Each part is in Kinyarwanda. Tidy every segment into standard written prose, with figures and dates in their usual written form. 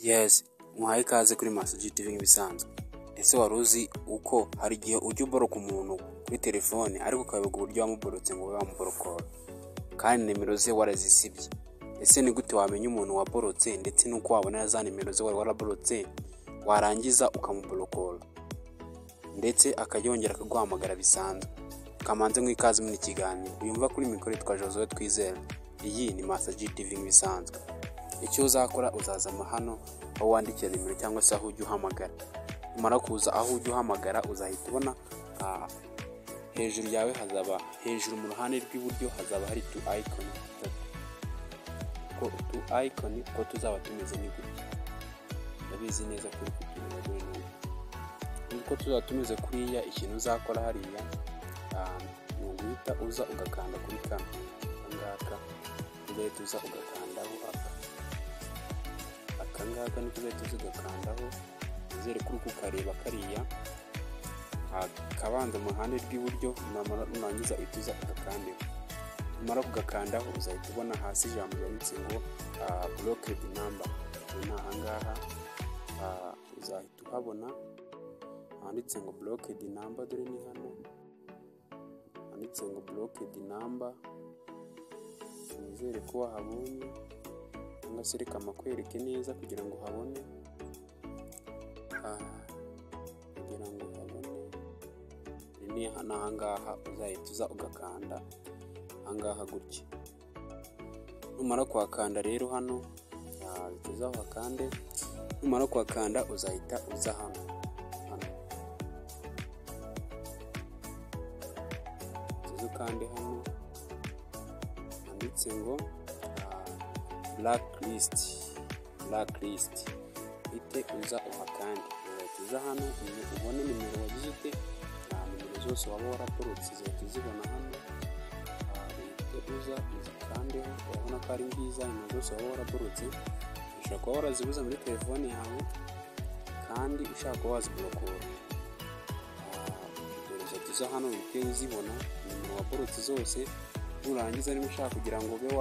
Yes, muhaye ikaze kuri Master G TV nk'ibisanzwe. Ese wari uzi uko hari igihe ujya uboroka umuntu kuri telefone ariko ukayoberwa uburyo wamuborotse ngo wamuborokora kandi nimero ze warazisibye? Ese ni gute wamenya umuntu waborotse ndetse nuko wabona za nimero ze wari waraborotse warangiza ukamuborokora ndetse akajyongera akaguhamagara bisanzwe? Kamanze nk'ikaze muri kiganiro uyumva kuri mikoro yitwa Joseph Twizera. Iyi ni Master G TV nk'ibisanzwe. Icyo uzakora uzazama hano aho wandikira nimero cyangwa se aho ujya uhamagara. Umara kuza aho ujya uhamagara uzahita ubona hejuru yawe hazaba hejuru mu ruhande rw'iburyo hazaba hari tu icon ko tuzaba tumeze n'igutya. Ndabizi neza kuri kutureba dore nuko tuzaba tumeze kuriya. Ikintu uzakora hariya ni uguhita uza ugakanda kuri kano ngaka, ugahita uza ugakandaho akangaka niko ugahita uza ugakandaho. Uzere kuri kukareba kariya kabanza mu ruhande rw'iburyo, nurangiza uhita uza ugakandaho. Umara kugakandaho uzahita ubona hasi ijambo ryanditse ngo blocked number. Ahangaha uzahita uhabona handitse ngo blocked number. Dore ni hano handitse ngo blocked number. Nizere ko wahabonye cyangwa se reka makwereke neza kugira ngo uhabone. Ni ahangaha uzahita uza ugakanda ahangaha gutya. Numara kuhakanda rero hano uza uhakande. Numara kuhakanda uzahita uza hano kandi hano handitse ngo blacklist. Ite uza uhakande uza hano ubone nimero wagize ute. Nimero zose waba waraborotse zihita zibona hano. Ite uza uzikandeho urabona ko ari nziza. Nimero zose waba waraborotse ushobora kuba warazibuza muri telefone yawe kandi ushaka kuba waziborokora. Uza hano uhite uzibona nimero waborotse zose. Nurangiza niba ushaka kugira ngo ube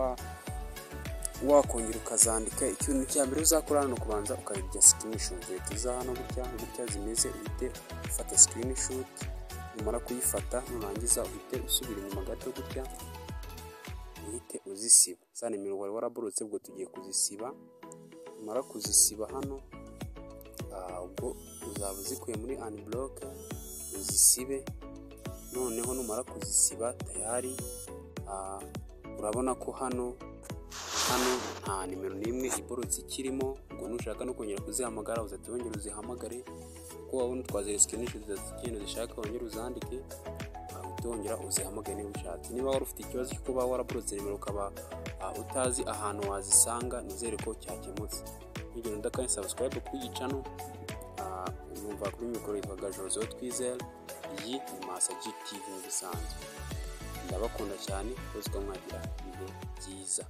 wakongera ukazandika, ikintu cya mbere uzakora hano kubanza ukabijya screenshot. Uza hano gutya zimeze uhite ufata screenshot. Numara kuyifata nurangiza uhite usubira inyuma gato gutya uhite uzisiba za nimero wari waraborotse. Ubwo tugiye kuzisiba. Numara kuzisiba hano ubwo uzaba uzikuye muri unblock uzisibe. Noneho numara kuzisiba tayari urabona ko hano nta nimero n'imwe iborotse ikirimo. Ubwo nushaka no kongera kuzihamagara uzatongera uzihamagare kuko wabona twazere screenshot z'ikintu zishaka wongera uzandike utongera uzihamagare niba ushatse. Niba wari ufite ikibazo cyo kuba waraborotse nimero ukaba utazi ahantu wazisanga, nizere ko cyakemutse. Nigenda ndakanye subscribe kuri iyi channel. Numva kuri mikoro yitwa Joseph Twizera. Iyi ni Master G TV bisanzwe. Ndabakunda cyane, uziko mwagira ibihe byiza.